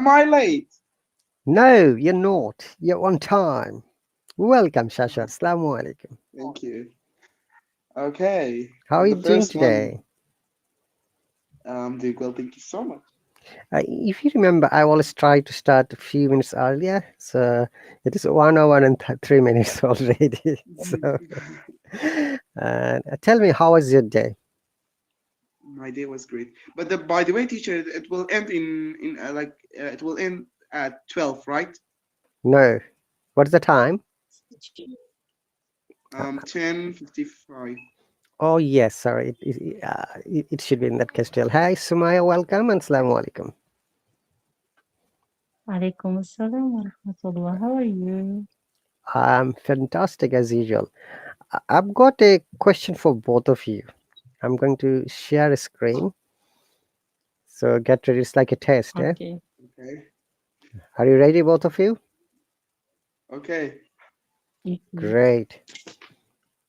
Am I late? No, you're not. You're on time. Welcome, Shasha. Oh, Assalamu alaikum. thank you. Okay, How are you the doing first one. today? Doing well. Thank you so much. If you remember, I always try to start a few minutes earlier. So it is 1 hour and 3 minutes already. So, tell me, how was your day? My day was great. But by the way, teacher, it will end in it will end at 12, right? No. What's the time? 10:55. Oh, yes, sorry. It should be in that case. Hi, Sumaya. Welcome and Assalamu alaikum. Alaikum assalam wa rahmatullah. How are you? I'm fantastic as usual. I've got a question for both of you. I'm going to share a screen. So get ready. It's like a test. Eh? Okay. Okay. Are you ready, both of you? Okay. Great.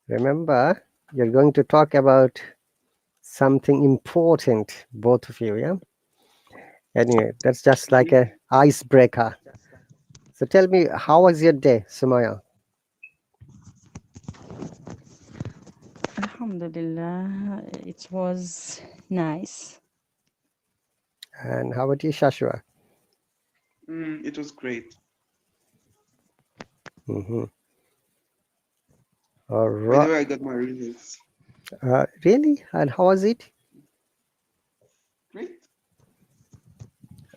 Remember, you're going to talk about something important, both of you. Yeah. Anyway, that's just like a icebreaker. So tell me, how was your day, Sumaya? Alhamdulillah, it was nice. And how about you, Shashua? It was great. Mm-hmm. All By the right. way, I got my results. Really? And how was it? Great.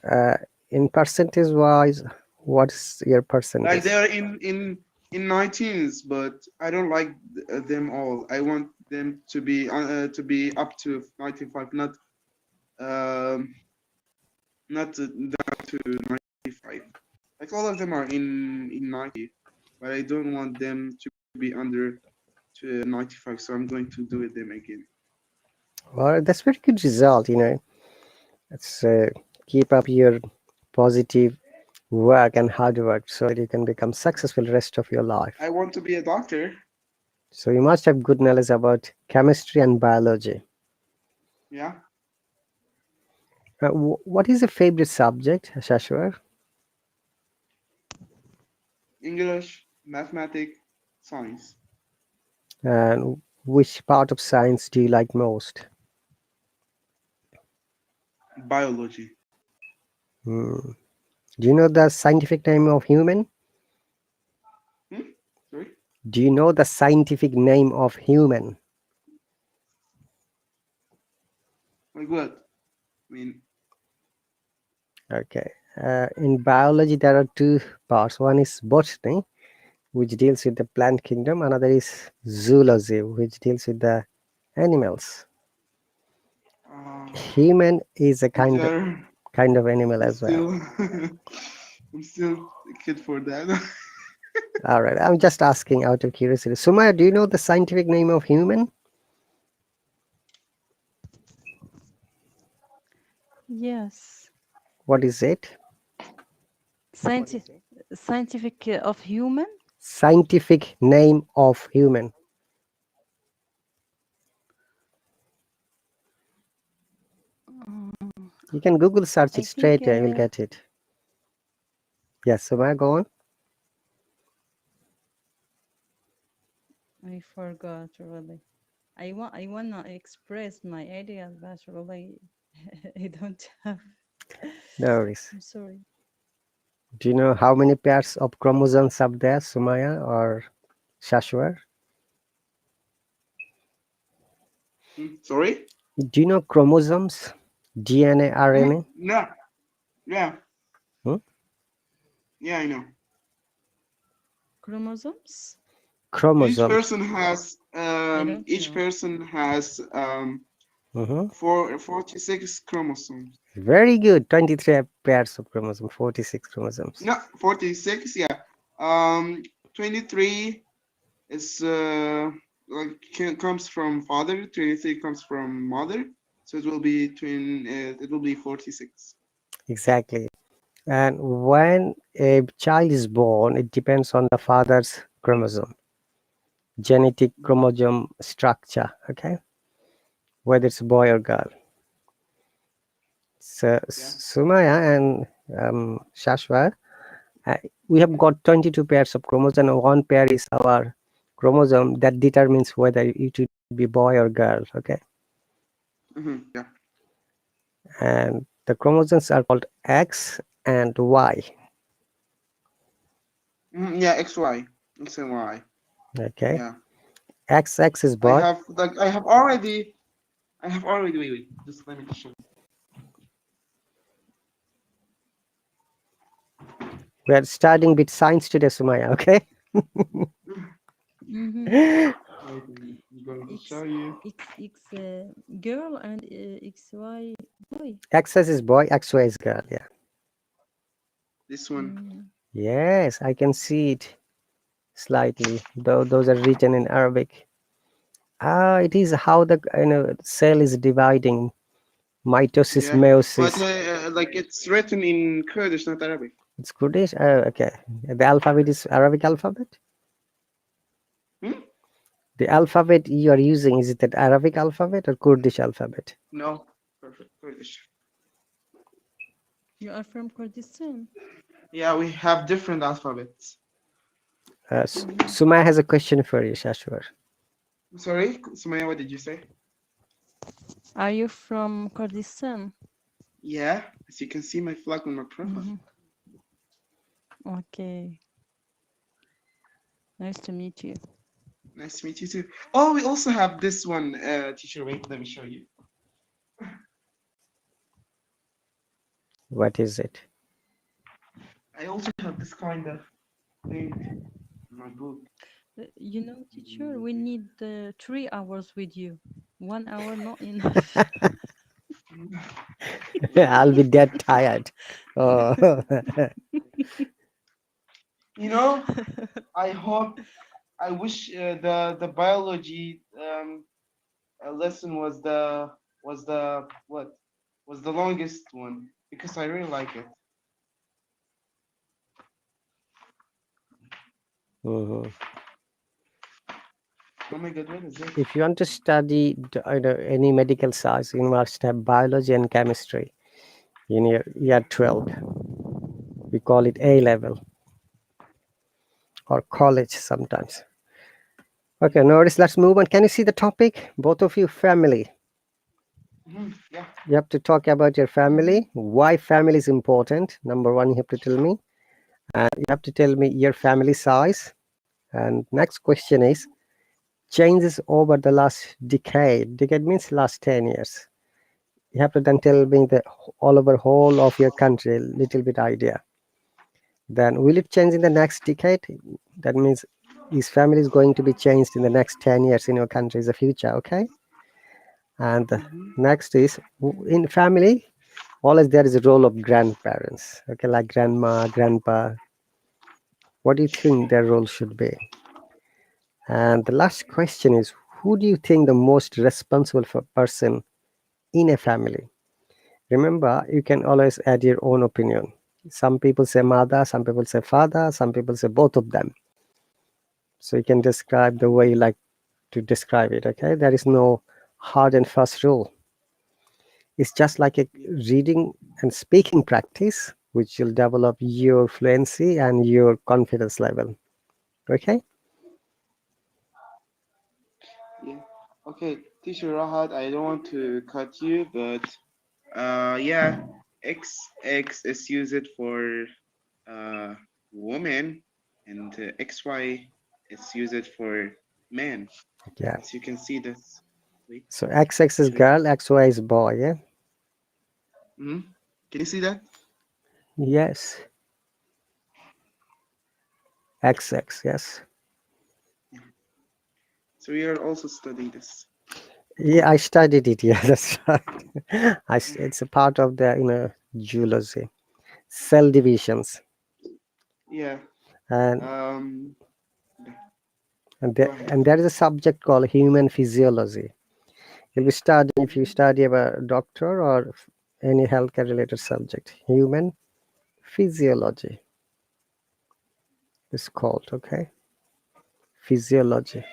Uh, in percentage wise, what's your Like percentage? they are in 19s, but I don't like them all. I want them to be up to 95, um not down to 95. Like all of them are in 90, but I don't want them to be under to 95. So I'm going to do it them again. Well, that's very good result. Let's keep up your positive work and hard work so that you can become successful rest of your life. I want to be a doctor. So you must have good knowledge about chemistry and biology. Yeah, What is your favorite subject, Shashwar? English, mathematics, science, And which part of science do you like most? biology. Hmm. Do you know the scientific name of human? Hmm? Sorry, Do you know the scientific name of human? like what? I mean, Okay. In biology, there are two parts. One is botany, which deals with the plant kingdom. Another is zoology, which deals with the animals. uh, Human is a teacher, kind of animal I'm as well. still I'm still a kid for that. All right, I'm just asking out of curiosity. Sumaya, do you know the scientific name of human? Yes. What is it? Scientific of human? Scientific name of human. You can Google search I it think straight. You will get it. Yes, Sumaya, go on. I forgot really. I wanna express my ideas, but really I don't have. No worries. I'm sorry. Do you know how many pairs of chromosomes are there, Sumaya or Shashwar? Sorry? Do you know chromosomes? DNA, RNA? No. Yeah. Hmm? Yeah, I know. Chromosomes? Each Chromosomes. person has I don't each know. person has Mhm. 46 chromosomes. Very good. 23 pairs of chromosomes, 46 chromosomes. No, 46, yeah. 23 is comes from father, 23 comes from mother. So it will be 46. Exactly. And when a child is born, it depends on the father's chromosome, genetic chromosome structure, okay? Whether it's a boy or girl. So Yeah. Sumaya and Shashwa, we have got 22 pairs of chromosome, and one pair is our chromosome that determines whether it will be boy or girl. Okay, Yeah. and the chromosomes are called X and Y. Yeah. X and Y. Okay, Yeah. XX is I boy. have like I have already. Wait. Just let me show. We are studying with science today, Sumaya. Okay. Mm-hmm. I'm going to X show you. X girl and XY boy. XX is boy, XY is girl. Yeah. This one. Mm. Yes, I can see it slightly. Though those are written in Arabic. Ah, it is how the cell is dividing. Mitosis, Yeah. But meiosis. like it's written in Kurdish, not Arabic. It's Kurdish. Oh, okay. The alphabet is Arabic alphabet. Hmm? The alphabet you are using, is it that Arabic alphabet or Kurdish alphabet? No. Perfect. Kurdish. You are from Kurdistan. Yeah, we have different alphabets. Mm. Sumaya has a question for you, Shashwar. Sorry, Sumaya, what did you say? Are you from Kurdistan? Yeah, as you can see my flag on my profile. Mhm. Okay. Nice to meet you. Nice to meet you too. Oh, we also have this one, teacher. Wait, let me show you. What is it? I also have this kind of thing in my book. You know, teacher, we need 3 hours with you. 1 hour not enough. I'll be dead tired. Oh. You know, I wish the biology lesson was the what was the longest one because I really like it. Mhm. Oh my god, what is it? If you want to study any medical science, you must have biology and chemistry in your year 12. We call it A level or college sometimes. Okay, notice, let's move on. Can you see the topic? Both of you, family. Yeah. You have to talk about your family, why family is important. Number one, you have to tell me. And you have to tell me your family size. And next question is changes over the last decade. Decade means last 10 years. You have to then tell me the all over whole of your country, little bit idea. Then will it change in the next decade? That means his family is going to be changed in the next 10 years in your country is the future, okay? And the next is in family, always there is a role of grandparents, okay, like grandma, grandpa. What do you think their role should be? And the last question is who do you think the most responsible for person in a family? Remember, you can always add your own opinion. Some people say mother, some people say father, some people say both of them. So you can describe the way you like to describe it, okay? There is no hard and fast rule. It's just like a reading and speaking practice, which will develop your fluency and your confidence level. Okay? Yeah. Okay, teacher Rahat, I don't want to cut you, but yeah, XX is used for woman, and XY is used for man. Yeah. As you can see this. Wait, So XX is show you. girl, XY is boy, yeah? Can you see that? Yes. XX, yes. So we are also studying this. Yeah, I studied it. Yeah, that's right. It's a part of the zoology, cell divisions, Yeah. and Um. there, Go ahead. and there is a subject called human physiology. You'll be studying if you study about a doctor or any healthcare related subject. Human physiology is called. Okay, physiology.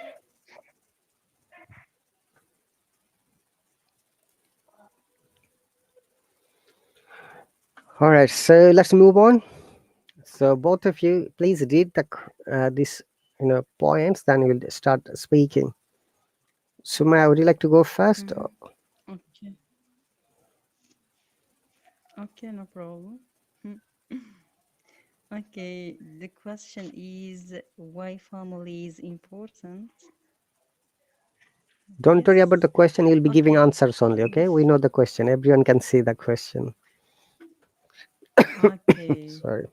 All right, so let's move on. So both of you, please read the this points. Then we'll start speaking. Sumaya, would you like to go first? Mhm. Okay. Okay, no problem. Okay, the question is why family is important? Don't worry about Yes. the question. You'll be giving Okay. answers only. Okay, we know the question. Everyone can see the question. Okay. Sorry.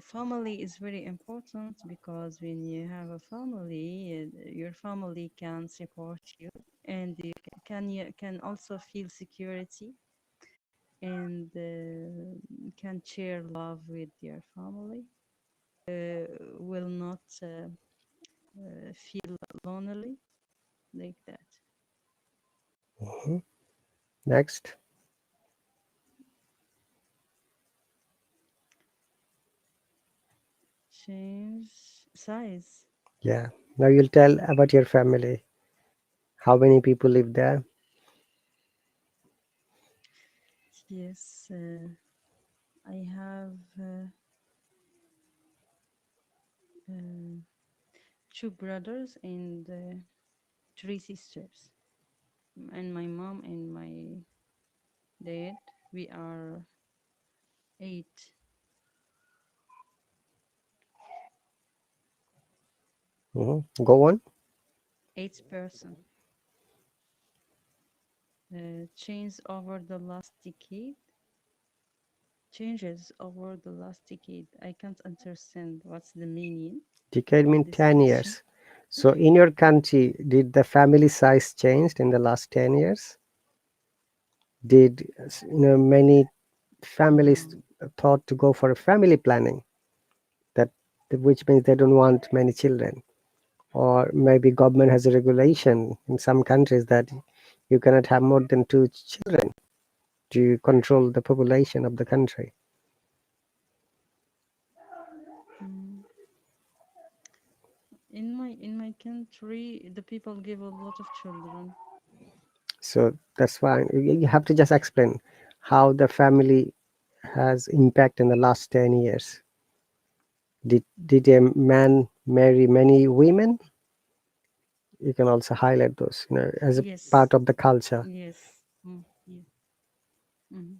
Family is very important because when you have a family, your family can support you, and you can also feel security, and can share love with your family. Will not feel lonely like that. Mhm. Next. Change size. Yeah. Now you'll tell about your family. How many people live there? Yes, I have uh, two brothers and three sisters, and my mom and my dad. We are eight, Go on. 8 person. Change over the last decade. Changes over the last decade. I can't understand what's the meaning Decade of means this 10 question. years. So in your country, did the family size changed in the last 10 years? Did many families No. thought to go for a family planning, that which means they don't want many children, or maybe government has a regulation in some countries that you cannot have more than two children to control the population of the country. Mm. In my country, the people give a lot of children. So that's why you have to just explain how the family has impact in the last 10 years. Did a man marry many women? You can also highlight those, as a Yes, part of the culture. yes, yeah. Mhm.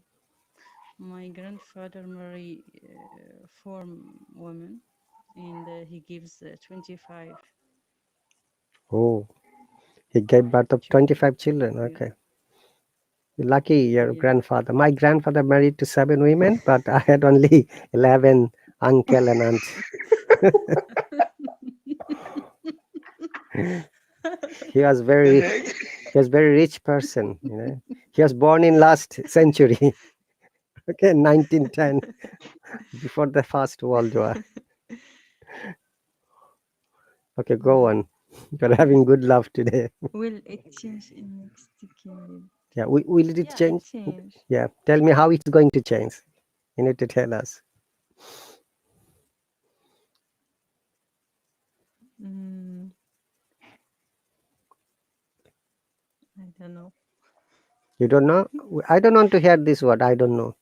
My grandfather married 4 women, and he gives 25 Oh, he gave birth of children. 25 children. Yeah, Okay. Lucky your yeah. grandfather. My grandfather married to 7 women, but I had only 11 uncle and aunt. He was The very heck? he was very rich person, He was born in last century. Okay, 1910, before the First World War. Okay, go Mm. on. You're having good love today. Will it change in next decade? Yeah, will it Yeah, it change? changed. Yeah, tell me how it's going to change. You need to tell us. Mm, I don't know. You don't know? I don't want to hear this word. I don't know.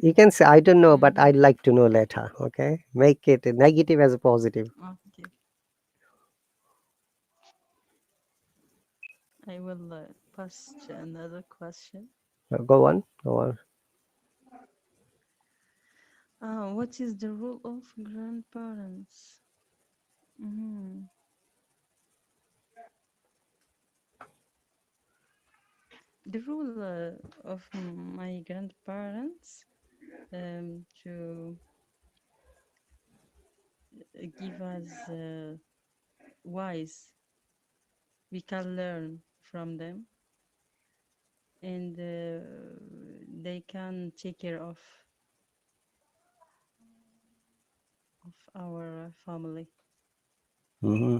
You can say I don't know, but Mm, I'd like to know later. Okay, make it negative as a positive. okay, I will pass to another question. Go on. Go on. What is the role of grandparents? Mhm. The role of my grandparents to give us wise. We can learn from them, and they can take care of our family. Hmm.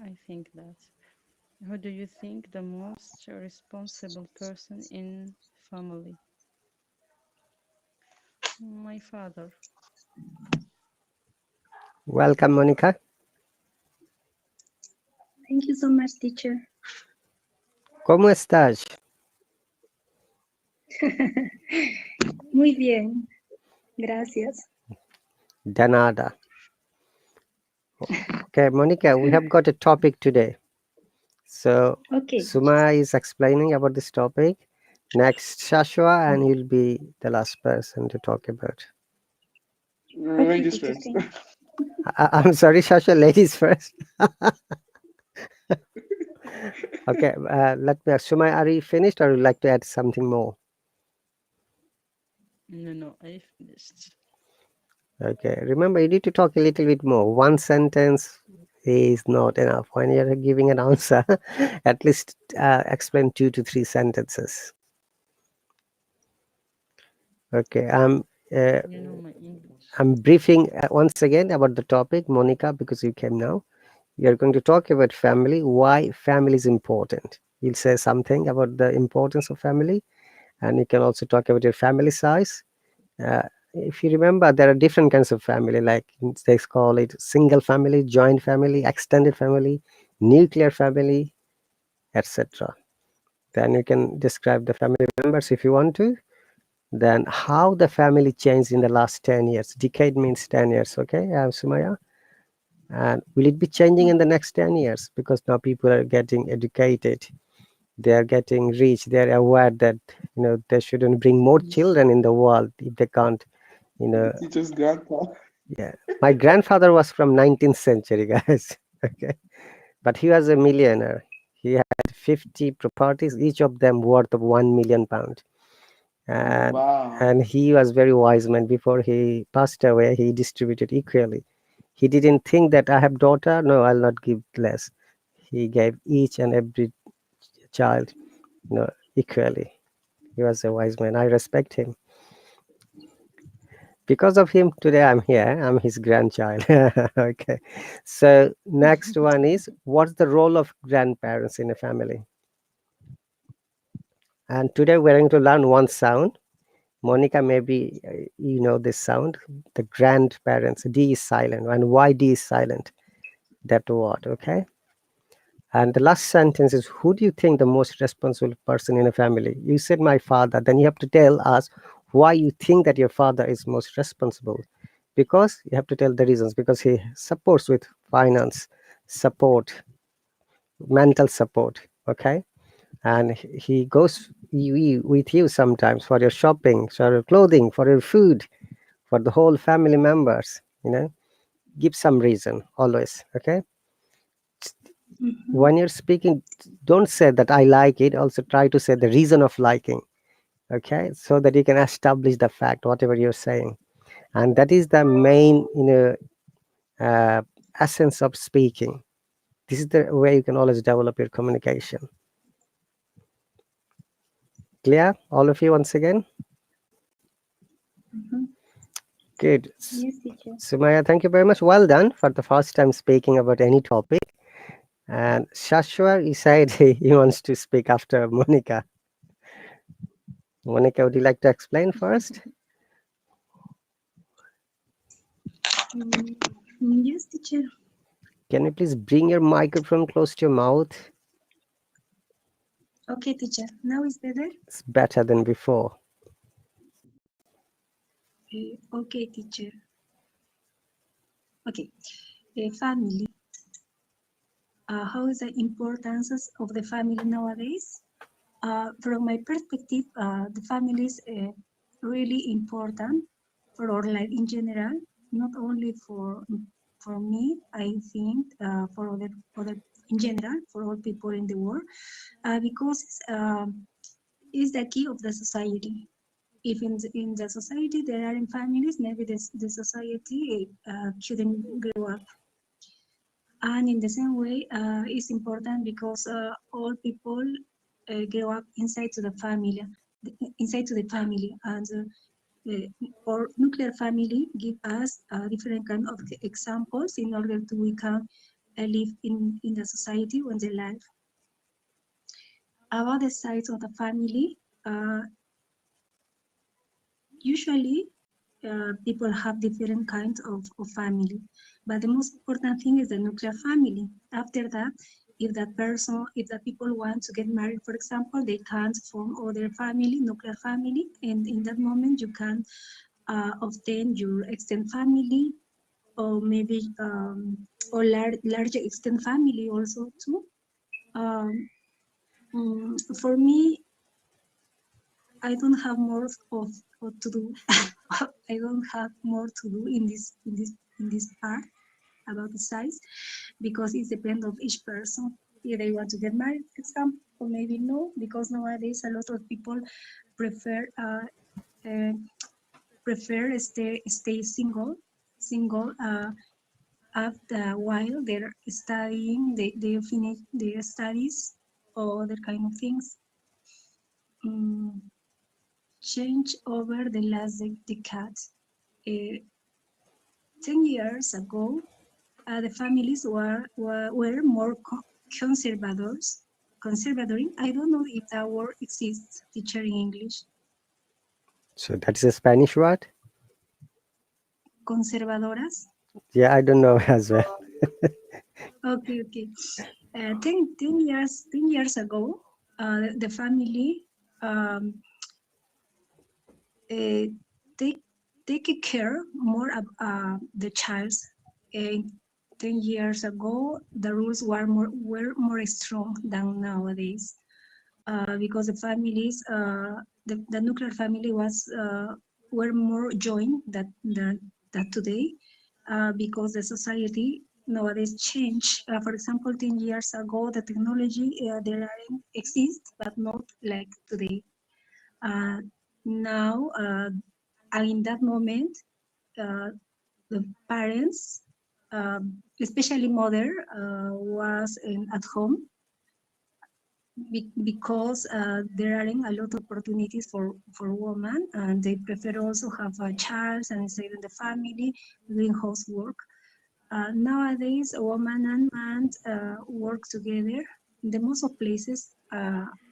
I think that. Who do you think the most responsible person in family? My father. Welcome, Monica. Thank you so much, teacher. ¿Cómo estás? Muy bien, gracias. De nada. Okay, Monica, we have got a topic today. So Okay. Suma is explaining about this topic. Next, Shashwa, and he'll be the last person to talk about. Okay, Ladies teacher, first. thank you. I'm sorry, Shashwa, ladies first. Okay, let me ask, Suma, are you finished or would you like to add something more? No, I finished. Okay, remember you need to talk a little bit more. One sentence is not enough. When you're giving an answer, at least explain 2 to 3 sentences. Okay, You know my English. I'm briefing once again about the topic, Monica, because you came now. We are going to talk about family, why family is important. You'll say something about the importance of family, and you can also talk about your family size. If you remember, there are different kinds of family, like they call it single family, joint family, extended family, nuclear family, etc. Then you can describe the family members if you want to. Then how the family changed in the last 10 years. Decade means 10 years, okay, Sumaya? And will it be changing in the next 10 years? Because now people are getting educated, they are getting rich, they are aware that they shouldn't bring more children in the world if they can't, you know. Teacher's grandpa. Yeah, my grandfather was from 19th century, guys. Okay, but he was a millionaire. He had 50 properties, each of them worth of £1 million, and Wow. he was very wise man. Before he passed away, he distributed equally. He didn't think that I have daughter, no, I'll not give less. He gave each and every child, equally. He was a wise man. I respect him. Because of him, today I'm here. I'm his grandchild. Okay. So next one is, what's the role of grandparents in a family? And today we're going to learn one sound. Monica, maybe you know this sound. The grandparents. D is silent. And why D is silent? That word. Okay. And the last sentence is, who do you think the most responsible person in a family? You said my father. Then you have to tell us why you think that your father is most responsible. Because you have to tell the reasons. Because he supports with finance, support, mental support. Okay. And he goes with you sometimes for your shopping, for your clothing, for your food, for the whole family members. Give some reason always. Okay. Mhm. When you're speaking, don't say that I like it, also try to say the reason of liking. Okay, so that you can establish the fact whatever you're saying, and that is the main uh, essence of speaking. This is the way you can always develop your communication. Clear, all of you? Once again, Mhm. good. Yes, teacher. Sumaya, thank you very much. Well done for the first time speaking about any topic. And Shashwar, he said he wants to speak after Monica. Monica, would you like to explain first? Yes, teacher. Can you please bring your microphone close to your mouth? Okay, teacher. Now is better? It's better than before. Okay, teacher. Okay. Family. How is the importance of the family nowadays? From my perspective, the family is really important for our life in general, not only for me. I think for other in general, for all people in the world, because it's the key of the society. If in the society there are in families, maybe the society couldn't grow up. And in the same way, it's important because all people grow up inside to the family, and our nuclear family give us different kind of examples in order to we can live in the society when they live. About the size of the family, usually people have different kinds of family, but the most important thing is the nuclear family. After that, if that people want to get married, for example, they can't form other family, nuclear family, and in that moment you can obtain your extended family, or maybe or larger extended family also too. Um, for me, I don't have more of what to do. I don't have more to do in this part about the size, because it depends of each person if they want to get married, for example, or maybe no, because nowadays a lot of people prefer uh, prefer stay single after while they're studying, they finish their studies or other kind of things. Mm, change over the last decade. 10 years ago, the families were more conservative. I don't know if that word exists, teacher, in English. So that's a Spanish word. Conservadoras. Yeah, I don't know as well. Okay. 10 years ago, the family um, uh, take care more of the child. Uh, 10 years ago, the rules were more strong than nowadays, because the families, the nuclear family were more joined that today, because the society nowadays change. For example, 10 years ago, the technology there exist, but not like today. Uh, now, in that moment, uh, the parents, especially mother, was at home, because there aren't a lot of opportunities for women, and they prefer also have a child and stay in the family doing housework. Nowadays, a woman and man work together. In the most of places,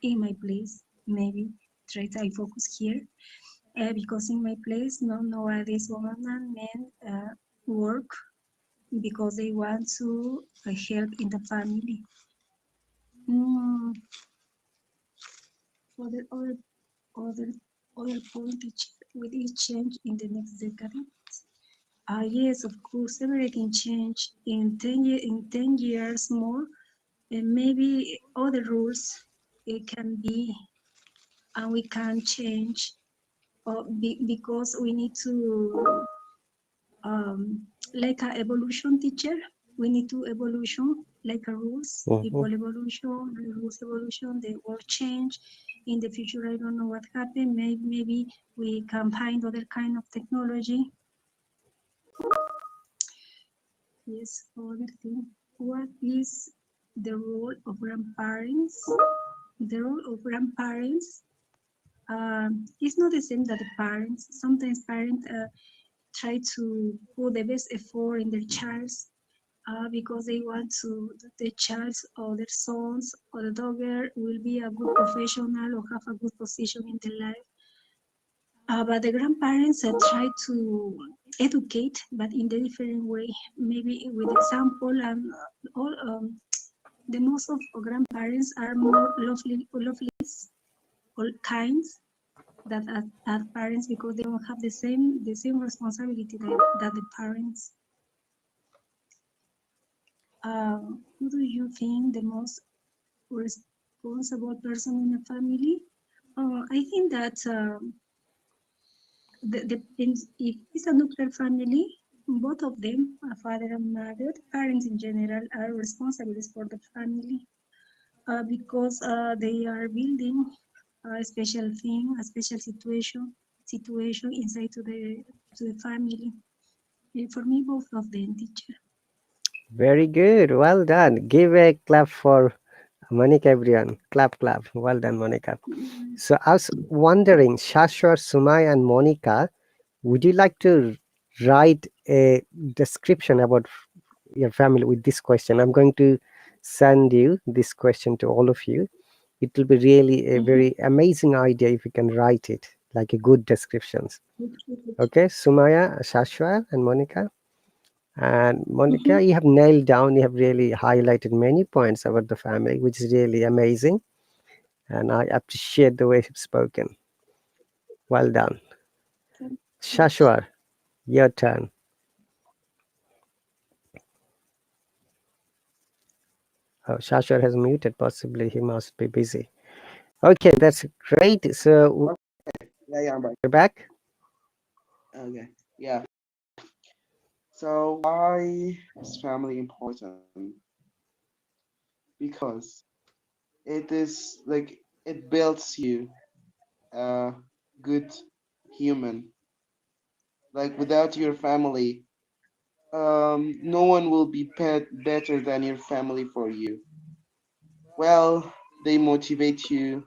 in my place, maybe try to focus here, because in my place, no, nowadays, women and men work because they want to help in the family. Mm, for the other other point with each change in the next decade. Yes, of course, everything changed in 10 years more, and maybe other rules it can be, and we can change, because we need to, like a evolution, teacher. We need to evolution like a rules, Mhm. people evolution, rules evolution, the world change. In the future, I don't know what happened. Maybe we can find other kind of technology. Yes, other thing. What is the role of grandparents? The role of grandparents is not the same that the parents. Sometimes parents try to put the best effort in their child's, because they want to the child or their sons or the daughter will be a good professional or have a good position in their life. But the grandparents try to educate, but in a different way, maybe with example, and all. The most of grandparents are more lovely, all kinds that as parents, because they don't have the same responsibility that the parents. Who do you think the most responsible person in a family? I think that if it's a nuclear family, both of them, a father and mother, parents in general, are responsible for the family, because they are building a special thing, a special situation inside to the family. For me, both of them, teacher. Very good. Well done. Give a clap for Monica, everyone. Clap, clap. Well done, Monica. So I was wondering, Shashwat, Sumai, and Monica, would you like to write a description about your family with this question? I'm going to send you this question to all of you. It will be really a very amazing idea if you can write it like a good descriptions. Okay, Sumaya, Shashwa, and Monica. And Monica, Mhm. you have nailed down, you have really highlighted many points about the family, which is really amazing. And I appreciate the way you've spoken. Well done. Thank you. Shashwar, your turn. Oh, Shashwar has muted. Possibly he must be busy. Okay, that's great. So Yeah, I'm back. we're back. Okay. Yeah. So why is family important? Because it is like it builds you a good human. Like without your family, no one will be better than your family for you. Well, they motivate you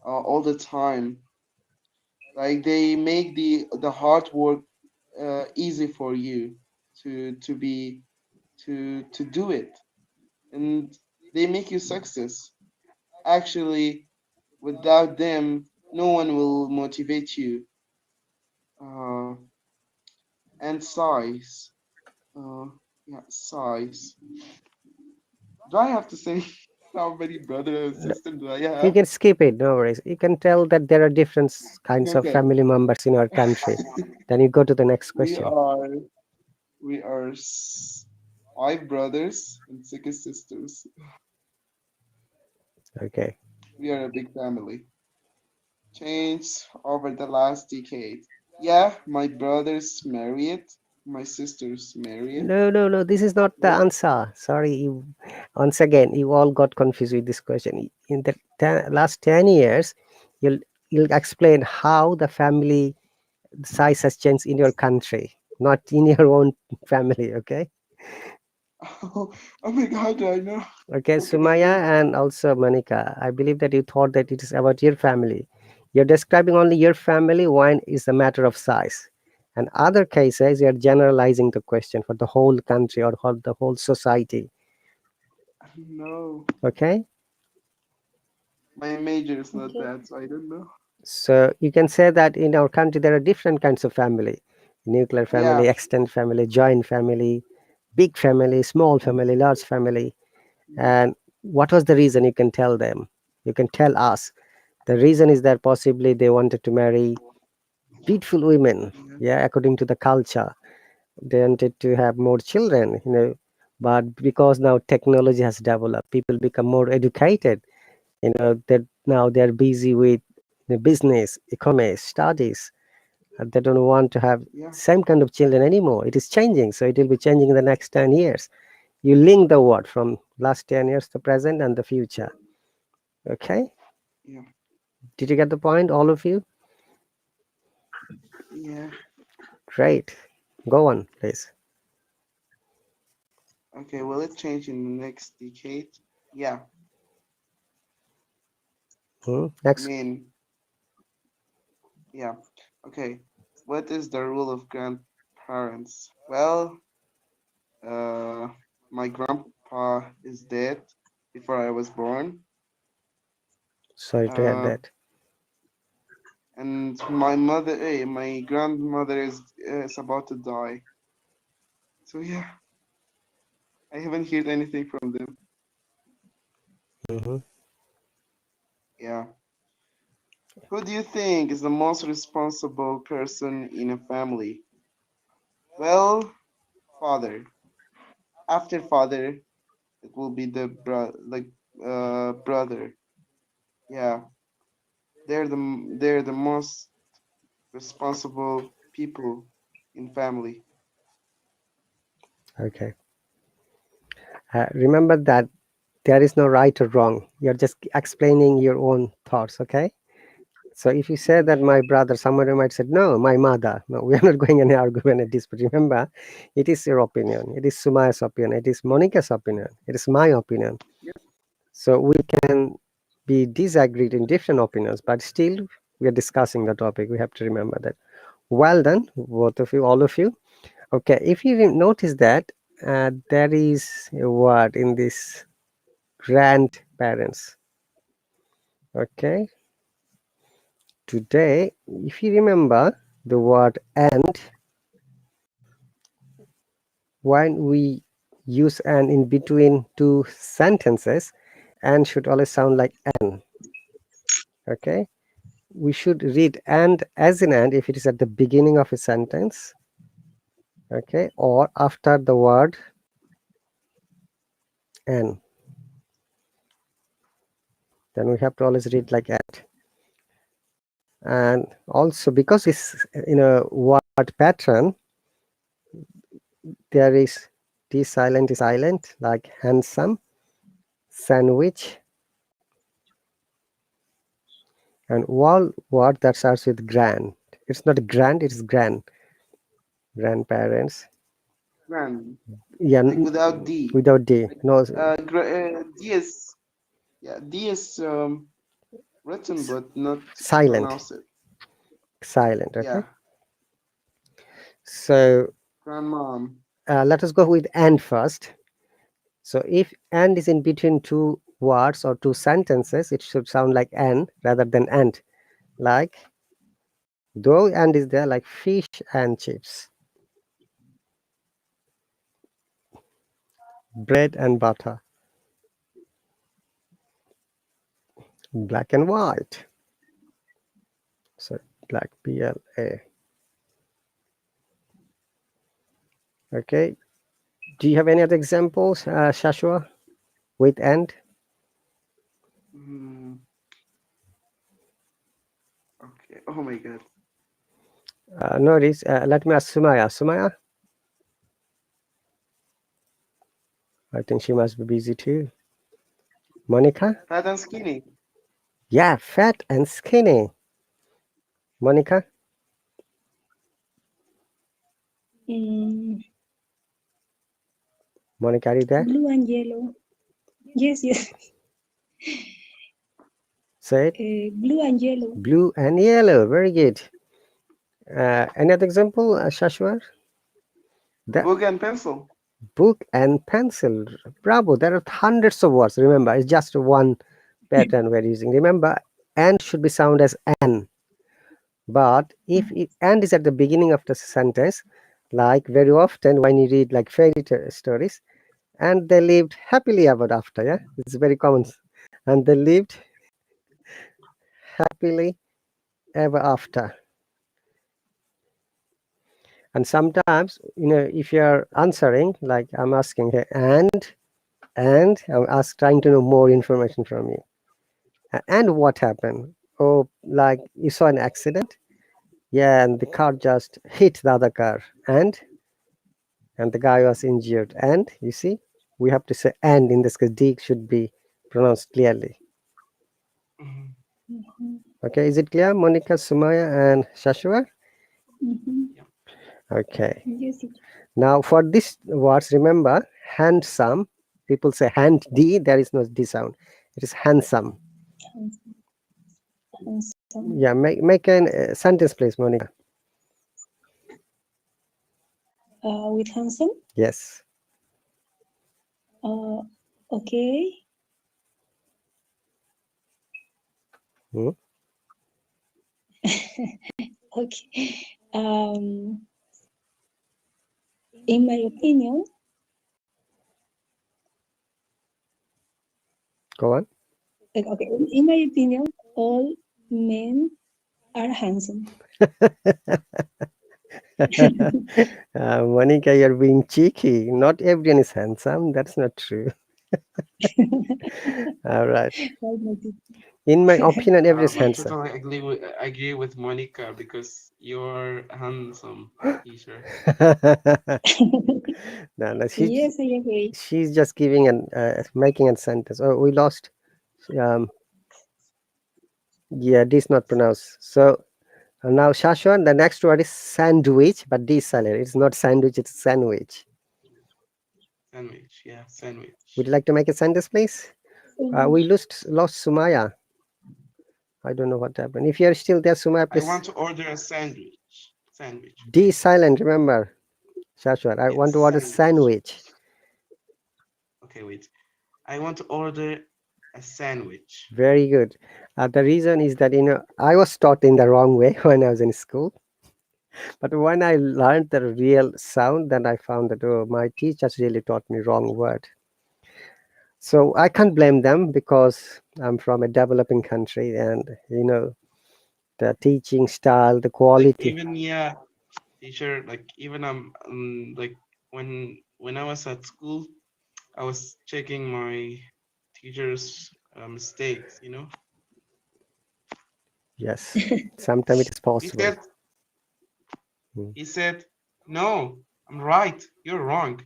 all the time. Like they make the hard work easy for you to be to do it, and they make you success. Actually, without them, no one will motivate you. Uh, and size. Uh, yeah, size. Do I have to say how many brothers and sisters do I You have? can skip it, no worries. You can tell that there are different kinds of Okay. family members in our country. Then you go to the next we question. are we are five brothers and six sisters. Okay. We are a big family. Changed over the last decade. Yeah, my brothers married, my sisters married. No, no, no. This is not the But answer. Sorry. Once again, you all got confused with this question. In the last 10 years, you'll you'll explain how the family size has changed in your country, not in your own family. Okay. oh, oh my God, I know. Okay, What can I Sumaya say? and also Monica, I believe that you thought that it is about your family. You're describing only your family, one is a matter of size. And other cases, you're generalizing the question for the whole country or for the whole society. No, Okay, my major is not Okay. that, so I don't know. so you can say that in our country, there are different kinds of family: nuclear Yeah, family, extended family, joint family, big family, small family, large family. yeah, And what was the reason? You can tell them, you can tell us. The reason is that possibly they wanted to marry beautiful women, yeah, yeah, according to the culture. They wanted to have more children, but because now technology has developed, people become more educated, that now they're busy with the business, economics, studies, and they don't want to have yeah, same kind of children anymore. It is changing, so it will be changing in the next 10 years. You link the word from last 10 years to present and the future. Okay, yeah, did you get the point, all of you? yeah. Great, go on please. Okay, will it change in the next decade? Yeah, I Next. mean, yeah. Okay, what is the role of grandparents? Well, uh, my grandpa is dead before I was born. Sorry to hear Uh, that. and my grandmother is about to die. So yeah, I haven't heard anything from them. Hmm. Yeah. Who do you think is the most responsible person in a family? Well, father. After father, it will be the brother. Yeah, they're the most responsible people in family. Okay. Remember that there is no right or wrong. You're just explaining your own thoughts. Okay. So if you say Yeah, that my brother, somebody might say, no, my mother. No, we are not going any argument at this. But remember, it is your opinion. It is Sumaya's opinion. It is Monica's opinion. It is my opinion. yeah, So we can be disagreed in different opinions, but still we are discussing the topic. We have to remember that. Well done, both of you, all of you. Okay, if you notice that there is a word in this grandparents. Okay, today, if you remember the word and, when we use an in between two sentences, and should always sound like an. Okay, we should read and as in and if it is at the beginning of a sentence, okay, or after the word and. Then we have to always read like at. And also because it's in a word pattern, there is D silent is silent, like handsome, sandwich, and all word that starts with grand. It's not grand, it's grand. Grandparents. Grand. Yeah, Like without D. without D. Like, No, D is, yeah, D is written but not silent. pronounced it. Silent, okay? Yeah, So grandmom. let us go with and first. So if and is in between two words or two sentences, it should sound like an rather than and. Like, though and is there, like fish and chips, bread and butter, black and white. So black, BLA. Okay. Do you have any other examples, Shashua, with and? Mm, okay. Oh my God. No worries. Let me ask Sumaya. Sumaya? I think she must be busy too. Monica? Fat and skinny. Yeah, fat and skinny. Monica? Mm, Monica, are you there? blue and yellow. Yes, yes. Say it. Blue and yellow. Blue and yellow. Very good. Any other example, Shashua? The Book and pencil. book and pencil. Bravo. There are hundreds of words. Remember, it's just one pattern we're using. Remember, and should be sound as an. But if it, and is at the beginning of the sentence, like very often when you read like fairy stories, and they lived happily ever after. Yeah, it's very common. And they lived happily ever after. And sometimes, if you're answering, like I'm asking here, and I'm trying to know more information from you. And what happened? Oh, like you saw an accident? Yeah, and the car just hit the other car, and the guy was injured. And you see, we have to say and in this case, D should be pronounced clearly. Mhm. Mhm, Okay, is it clear, Monica, Sumaya, and Shashua? mhm. Okay. Yes, Now for these words, remember handsome. People say hand D. There is no D sound. It is handsome. handsome. Handsome. Yeah, make a sentence, please, Monica. With handsome. Yes. Okay. Hmm? Okay. In my opinion, Go on. okay. In my opinion, all men are handsome. Monica, you're being cheeky. Not everyone is handsome. That's not true. All right. Why not it? In my opinion, everyone is I handsome. totally agree with Monica because you're handsome, teacher. No, Yes, I agree. she's just giving an making a sentence. Oh, we lost. Um, yeah, this not pronounced. So now Shashwan, the next word is sandwich, but D silent. It's not sandwich, it's sandwich. Sandwich, yeah, Would sandwich. you like to make a sentence, please? We lost Sumaya. I don't know what happened. If you're still there, Sumaya, I please. want to order a sandwich. Sandwich, D okay? silent, remember. Shashwan, I Yes, want to order sandwich. sandwich. Okay, wait. I want to order a sandwich. Very good. The reason is that, I was taught in the wrong way when I was in school. But when I learned the real sound, then I found that, oh, my teachers really taught me wrong word. So I can't blame them because I'm from a developing country, and the teaching style, the Like quality. even yeah, teacher. Like even like when I was at school, I was checking my teacher's mistakes. Yes, sometimes it is He possible. said Mm. he said, "No, I'm right. You're wrong."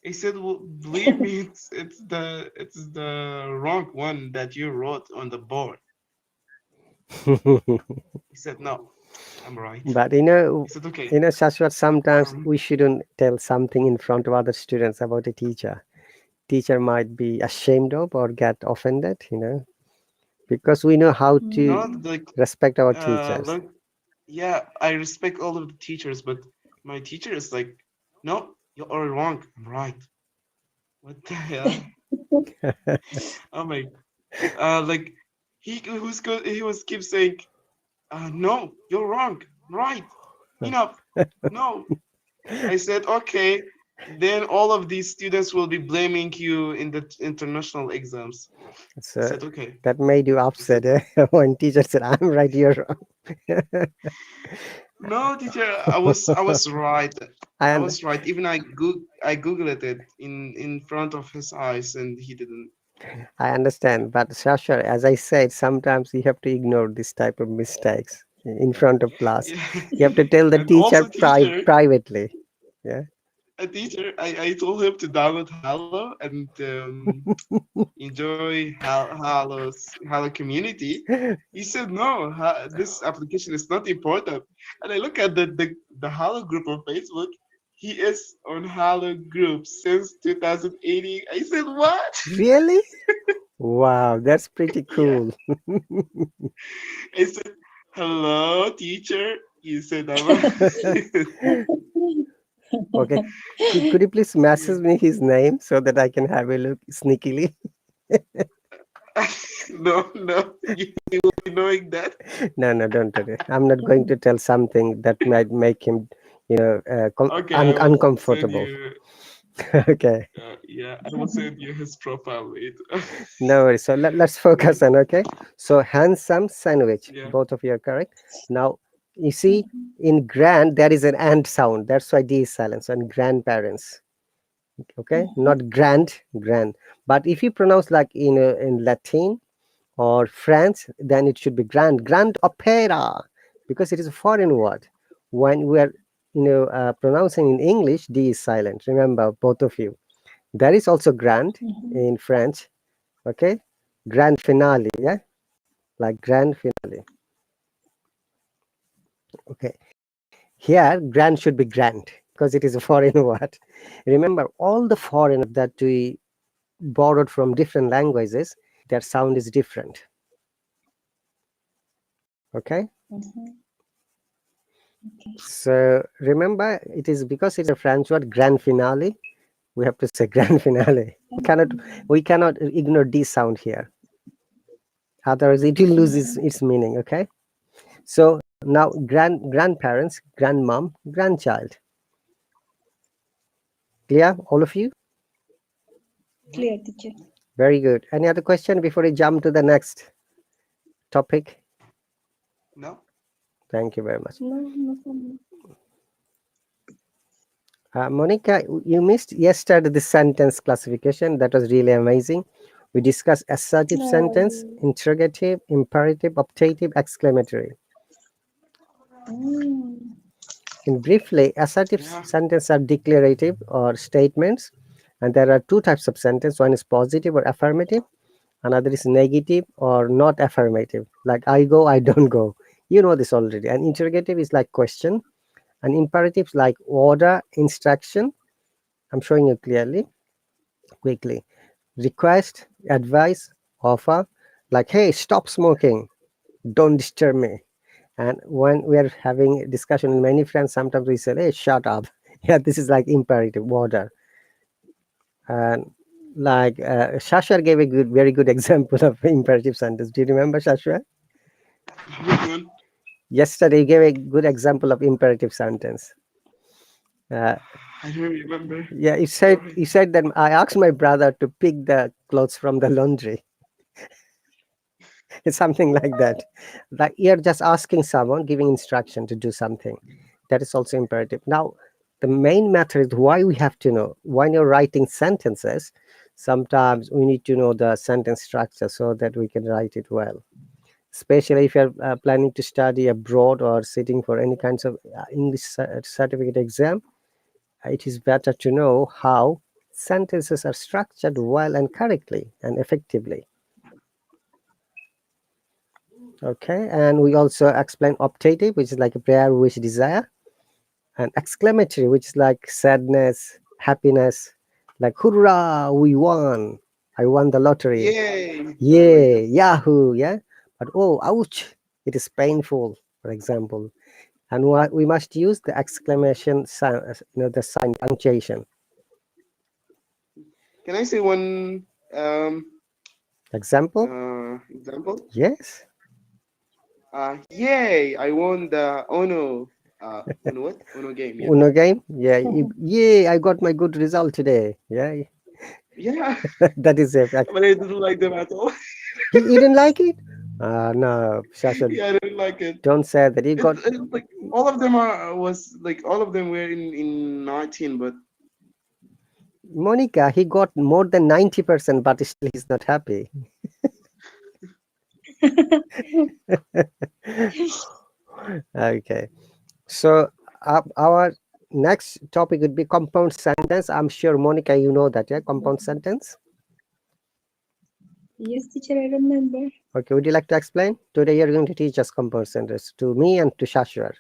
I said, "Well, believe me, it's the wrong one that you wrote on the board." He said, "No, I'm right." But I said, "Okay." Shashwat, sometimes Um, we shouldn't tell something in front of other students about a teacher. Teacher might be ashamed of or get offended, because we know how to no, like respect our teachers. look, yeah, I respect all of the teachers, but my teacher is like, "No, you're all wrong. I'm right." What the hell? Oh my, like he was keep saying, "No, you're wrong. I'm right. Enough. No." I said, "Okay." Then all of these students will be blaming you in the international exams. I So said, "Okay." that made you I said, upset, when teacher said, "I'm right, you're wrong." "No, teacher, I was right. I And was right. Even I googled it in front of his eyes, and he didn't." I understand, but Shashwat, as I said, sometimes you have to ignore this type of mistakes in front of class. Yeah. You have to tell the And teacher also, teacher, privately. Yeah. a teacher, I told him to download Hallo and enjoy Hallo community. He said no, this application is not important. And I look at the Hallo group on Facebook. He is on Hallo group since 2018. I said what? Really? Wow, that's pretty Yeah. cool. I said hello, teacher. He said I'm. Okay. Could you please message Yeah. me his name so that I can have a look sneakily? No, no, you will be knowing that. No, no, don't worry. I'm not going to tell something that might make him, Okay, I will send uncomfortable. you. Okay. Yeah, I will send you his profile later. No worries. So let's Yeah, focus on, okay. So handsome sandwich. yeah. Both of you are correct. Now you see in grand there is an and sound. That's why D is silent. So and grandparents. Okay, not grand. But if you pronounce like in Latin or French, then it should be grand opera, because it is a foreign word. When we are pronouncing in English, D is silent. Remember, both of you. There is also grand in French. Okay, grand finale. Yeah, like grand finale. Okay, here grand should be grand because it is a foreign word. Remember, all the foreign that we borrowed from different languages, their sound is different. Okay, so remember, it is because it's a French word, grand finale. We have to say grand finale. We cannot ignore D sound here. Otherwise, it will lose its meaning. Okay. So now grandparents, grandmom, grandchild. Clear, all of you? Mhm. Clear, teacher. Very good. Any other question before we jump to the next topic? No? Thank you very much. No, no problem. Monica, you missed yesterday the sentence classification. That was really amazing. We discussed assertive sentence, No. interrogative, imperative, optative, exclamatory. Mm. In briefly, assertive Yeah. sentences are declarative or statements, and there are two types of sentence. One is positive or affirmative, another is negative or not affirmative, like I go, I don't go. You know this already. And interrogative is like question, and imperatives like order, instruction. I'm showing you clearly, quickly. Request, advice, offer, like hey, stop smoking, don't disturb me. And when we are having a discussion with many friends, sometimes we say, hey, shut up. Yeah, this is like imperative order. And like Shashwar gave a very good example of imperative sentence. Do you remember, Shashwar? Which one? Yesterday you gave a good example of imperative sentence. I don't remember. Yeah, you Sorry. said that I asked my brother to pick the clothes from the laundry. It's something like that. Like you're just asking someone, giving instruction to do something. That is also imperative. Now, the main matter is why we have to know. When you're writing sentences, sometimes we need to know the sentence structure so that we can write it well. Especially if you're planning to study abroad or sitting for any kinds of English certificate exam, it is better to know how sentences are structured well and correctly and effectively. Okay, and we also explain optative, which is like a prayer, wish, desire, and exclamatory, which is like sadness, happiness, like hurrah, we won, I won the lottery, Yay! I like yay, this. yahoo, yeah. But oh, ouch, it is painful, for example. And we must use the exclamation sign, the sign punctuation. Can I say one Example? example? Yes. Yay! I won the Ono. Ono what? Ono game. Yeah. Uno game? Yeah. Yay, I got my good result today. Yeah. Yeah. That is it. But I didn't like them at all. You didn't like it? No, Shasha, Yeah, I didn't like it. don't say that. You got It's like all of them all of them were in 19, but Monica. He got more than 90%, but still he's not happy. Okay. So our next topic would be compound sentence. I'm sure, Monica, you know that, yeah? Compound sentence. Yes, teacher, I remember. Okay. Would you like to explain? Today you're going to teach us compound sentence to me and to Shashwar.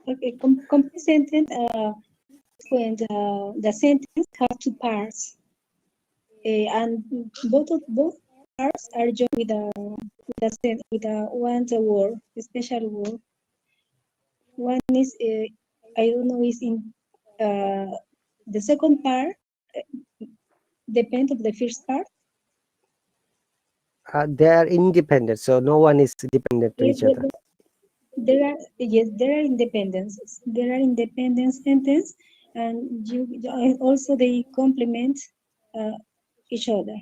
Okay, complete sentence. When the sentence have two parts, and both parts are joined with a one word, a special word. One is I don't know is in the second part depend of the first part. They are independent, so no one is dependent to Yes, each other. there are independences. There are independent sentence, and also they complement each other.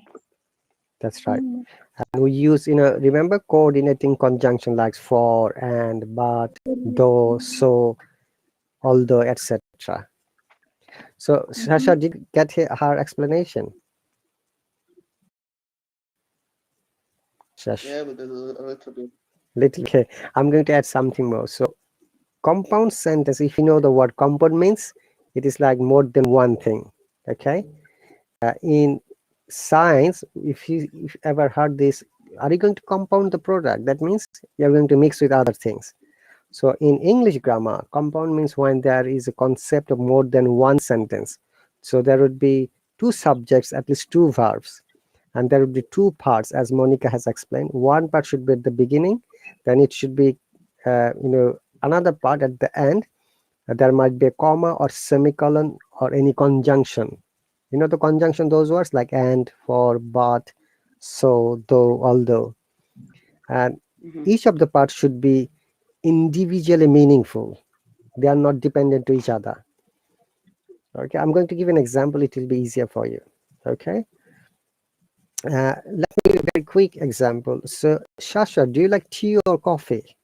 That's right. And we use, remember coordinating conjunction like for, and, but, though, so, although, etc. So, Sasha, did you get her explanation? Shash, yeah, but there's a little bit. little. Okay, I'm going to add something more. So, compound sentence, if you know the word compound means, it is like more than one thing. Okay. In science, if you ever heard this, are you going to compound the product? That means you're going to mix with other things. So in English grammar, compound means when there is a concept of more than one sentence. So there would be two subjects, at least two verbs, and there would be two parts, as Monica has explained. One part should be at the beginning, then it should be, another part at the end. There might be a comma or semicolon or any conjunction. You know the conjunction, those words like and, for, but, so, though, although. And each of the parts should be individually meaningful. They are not dependent to each other. Okay, I'm going to give an example. It will be easier for you. Okay. Let me give a very quick example. So, Shasha, do you like tea or coffee?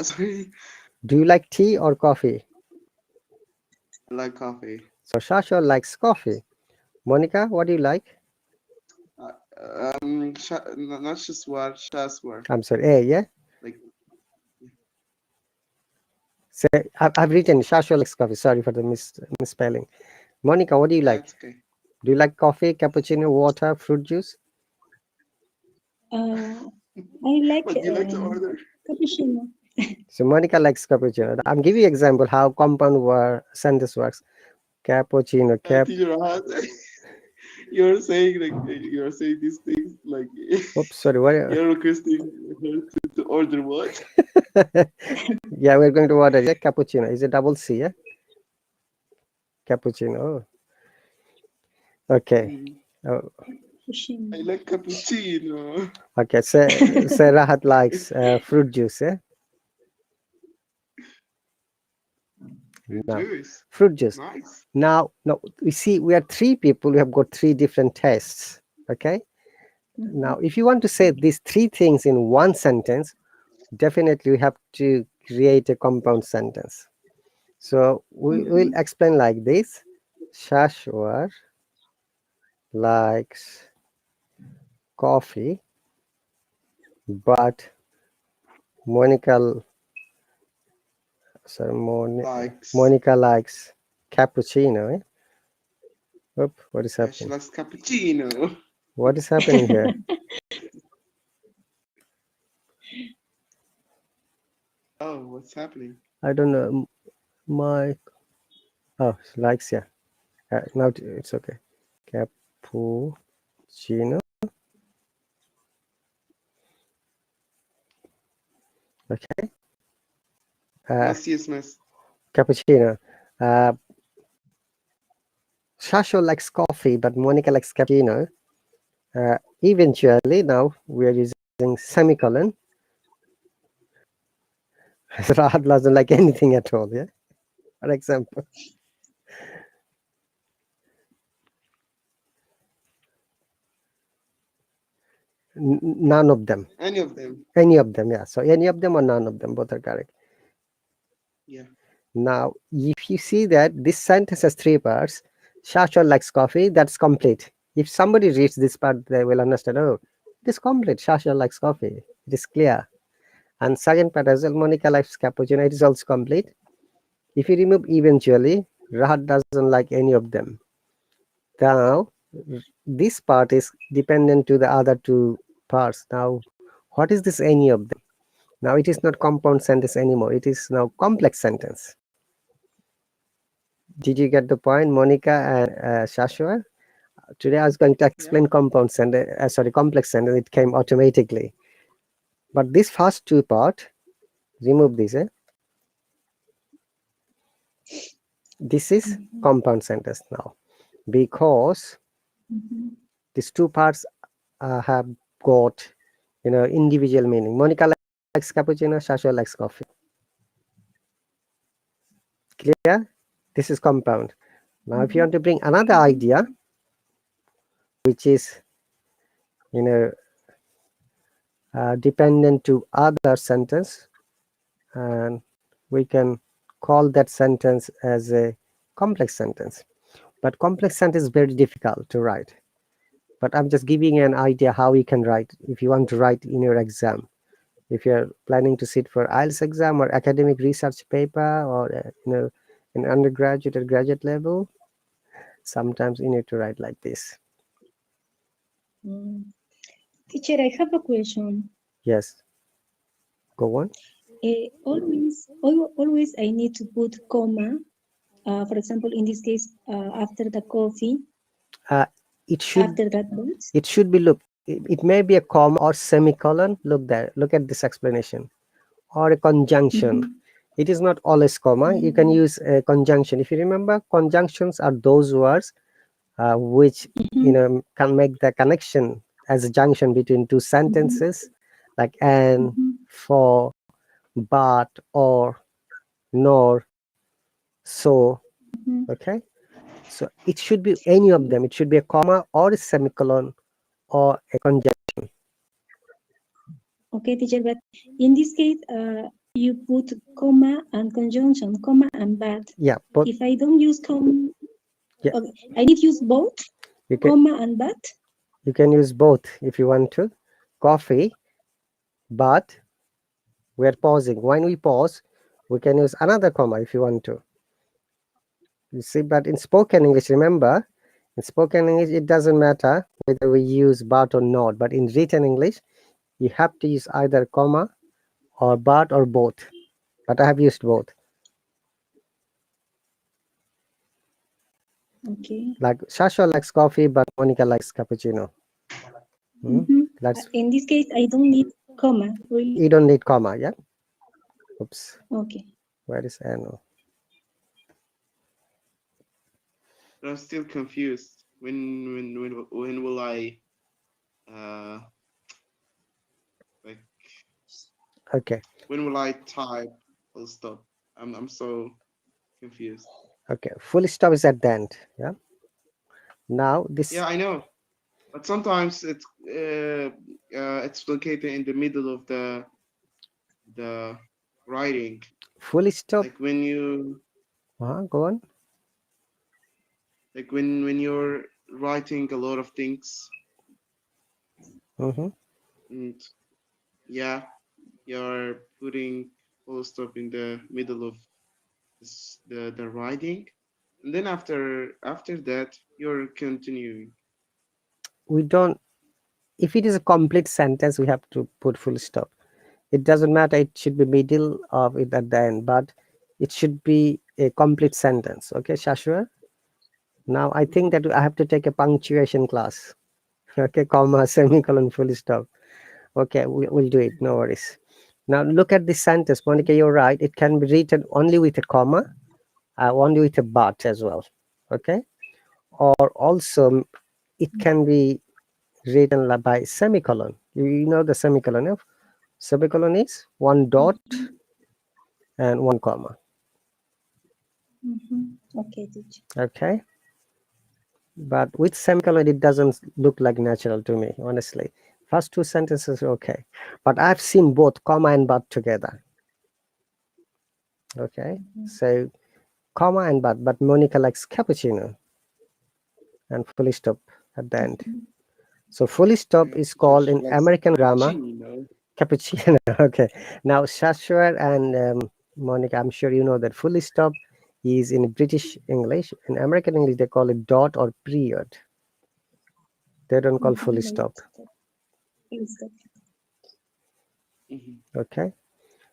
Sorry, Do you like tea or coffee? I like coffee. So, Shasha likes coffee. Monica, what do you like? Not just what Shaswar. I'm sorry, A, yeah? Like, So, I've written Shasha likes coffee. Sorry for the misspelling. Monica, what do you like? that's okay. Do you like coffee, cappuccino, water, fruit juice? I like But you like to order. cappuccino. So Monica likes cappuccino. I'm giving you example how compound sentence works. Cappuccino, Teacher Rahat, you're saying these things like Oops, sorry. What? you're requesting her to order what? Yeah, we're going to order. Yeah, cappuccino. Is it double C? Yeah, cappuccino. Oh. Okay. Oh. cappuccino. I like cappuccino. Okay, so Rahat likes fruit juice, yeah? Fruit No, juice. fruit juice. Nice. Now, no, we see we are three people. We have got three different tastes. Okay. Now, if you want to say these three things in one sentence, definitely we have to create a compound sentence. So we will explain like this. Shashwar likes coffee, but Monica, sorry, Likes. Monica likes cappuccino. Eh? Oop, what is Yeah, she happening? likes cappuccino. What is happening here? Oh, what's happening? I don't know. My she likes, yeah. Now it's okay. Cappuccino. Okay. Yes, miss. Cappuccino. Uh, Shasho likes coffee, but Monica likes cappuccino. Eventually, now we are using semicolon. Rahat doesn't like anything at all, yeah? For example. None of them. Any of them. Any of them, yeah. So any of them or none of them, both are correct. Yeah. Now, if you see that this sentence has three parts, Shasho likes coffee, that's complete. If somebody reads this part, they will understand, oh, it is complete. Shasho likes coffee. It is clear. And second part as well, Monica likes cappuccino, it is also complete. If you remove eventually, Rahat doesn't like any of them. Now, this part is dependent to the other two parts. Now, what is this any of them? Now, it is not compound sentence anymore. It is now complex sentence. Did you get the point, Monica and Shashua? Today I was going to explain compound sentence, complex sentence. It came automatically. But this first two part, remove this. This is compound sentence now, because these two parts have got individual meaning. Monica likes cappuccino, Shashua likes coffee. Clear? This is compound. Now, if you want to bring another idea, which is dependent to other sentence, and we can call that sentence as a complex sentence. But complex sentence is very difficult to write. But I'm just giving you an idea how you can write if you want to write in your exam. If you're planning to sit for IELTS exam or academic research paper, or in undergraduate or graduate level, sometimes you need to write like this. Teacher, I have a question. Yes. Go on. Always I need to put comma. For example, in this case, after the coffee. It should. After that word. It should be look. It may be a comma or semicolon. Look there. Look at this explanation. Or a conjunction. It is not always comma. You can use a conjunction. If you remember, conjunctions are those words which can make the connection as a junction between two sentences, like and, for, but, or, nor, so. Okay, so it should be any of them. It should be a comma or a semicolon or a conjunction. Okay, teacher, but in this case, you put comma and conjunction, comma and but. Yeah, but if I don't use comma, yeah, okay, I need to use both, comma and but. You can use both if you want to. Coffee, but we're pausing. When we pause, we can use another comma if you want to. You see, but in spoken English, remember, in spoken English, it doesn't matter whether we use but or not. But in written English, you have to use either comma or but or both. But I have used both. Okay. Like Shasha likes coffee, but Monica likes cappuccino. That's in this case, I don't need comma. Really? You don't need comma, yeah? Oops. Okay. Where is Anno? I'm still confused. When will I uh, like Okay. when will I type full stop? I'm so confused. Okay. Full stop is at the end. Yeah. Now Yeah, this I know, but sometimes it's located in the middle of the writing. full stop. Like when you Go on. like when you're writing a lot of things, Mm-hmm. and yeah, you're putting full stop in the middle of the writing, and then after that you're continuing. We don't. If it is a complete sentence, we have to put full stop. It doesn't matter. It should be middle of it at the end, but it should be a complete sentence. Okay, Shashua. Now I think that I have to take a punctuation class. Okay, comma, semicolon, full stop. Okay, we'll do it. No worries. Now look at this sentence, Monica. You're right. It can be written only with a comma, only with a but as well. Okay, or also it can be written by semicolon. You know the semicolon. Yeah? Semicolon is one dot Mhm. and one comma. Okay, teacher. Okay, but with semicolon it doesn't look like natural to me, honestly. First two sentences are okay, but I've seen both comma and but together. Okay, so comma and but Monica likes cappuccino and full stop at the end. So full stop is called Josh in likes American grammar cappuccino. cappuccino. Okay, now Shashwar and Monica, I'm sure you know that full stop is in British English. In American English they call it dot or period. They don't call full stop. Please stop. Mhm. Okay,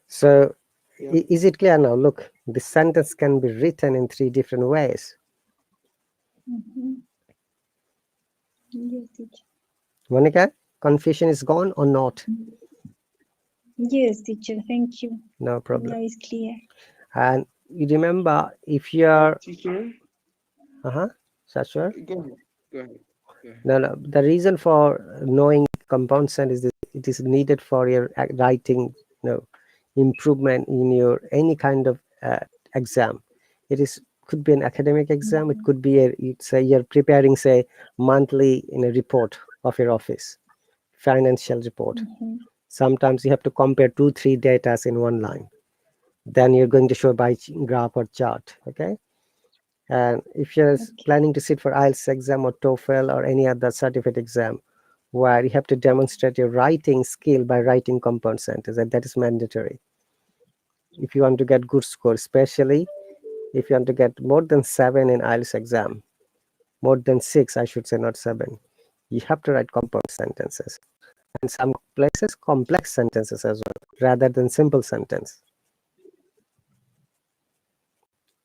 so Yeah. is it clear now? Look, the sentence can be written in three different ways. Yes, teacher. Monica, confusion is gone or not? Yes, teacher. Thank you. No problem. Now it's clear. And you remember if you're Teacher, Shashwar? go ahead. Go ahead. Go ahead. No, no. The reason for knowing compound sentence is that it is needed for your writing, improvement in your any kind of exam. It is could be an academic exam. It could be say you're preparing, say, monthly in a report of your office, financial report. Sometimes you have to compare 2-3 data in one line. Then you're going to show by graph or chart. Okay. And if you're planning to sit for IELTS exam or TOEFL or any other certificate exam, where you have to demonstrate your writing skill by writing compound sentence, and that is mandatory. If you want to get good score, especially if you want to get more than 7 in IELTS exam, more than 6, I should say, not 7, you have to write compound sentences. And some places, complex sentences as well, rather than simple sentence.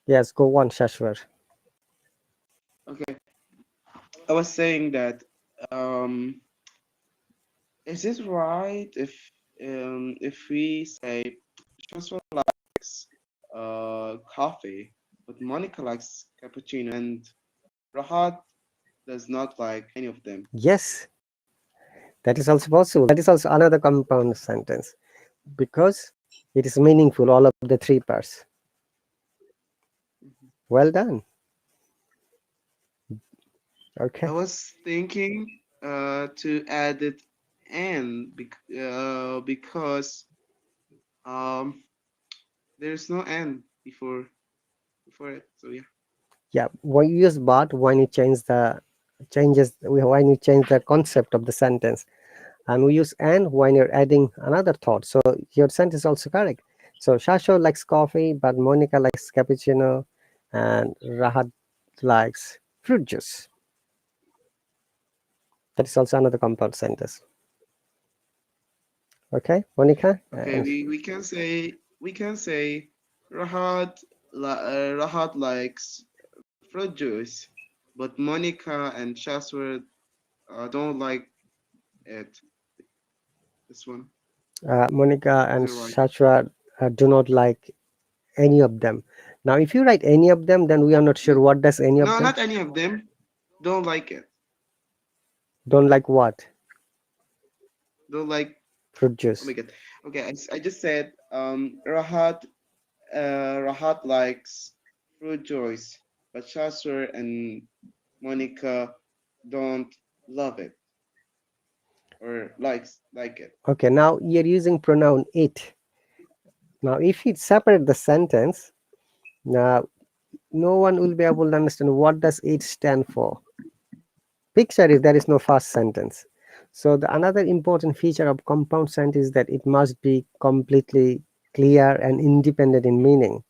Yes, go on, Shashwar. Okay. I was saying that is it right if we say Joshua likes coffee, but Monica likes cappuccino, and Rahat does not like any of them? Yes, that is also possible. That is also another compound sentence because it is meaningful, all of the three parts. Well done. I Okay. was thinking to add it and because there's no n before it. So yeah. Yeah, when you use but, when you when you change the concept of the sentence, and we use and when you're adding another thought. So your sentence is also correct. So Shasho likes coffee, but Monica likes cappuccino, and Rahat likes fruit juice. That is also another compound sentence. Okay, Monica. Okay, we can say Rahat likes fruit juice, but Monica and Shaswat don't like it. This one. Monica Is and it right? Shashwa do not like any of them. Now, if you write any of them, then we are not sure what does any of No, them. not any of them. Don't like it. Don't like what? don't like. Fruit Oh juice. my god. Okay, I just said Rahat likes fruit juice, but Shasur and Monica don't love it or like it. Okay, now you're using pronoun it. Now, if you separate the sentence, now no one will be able to understand what does it stand for. Picture if there is no first sentence. So the another important feature of compound sentence is that it must be completely clear and independent in meaning.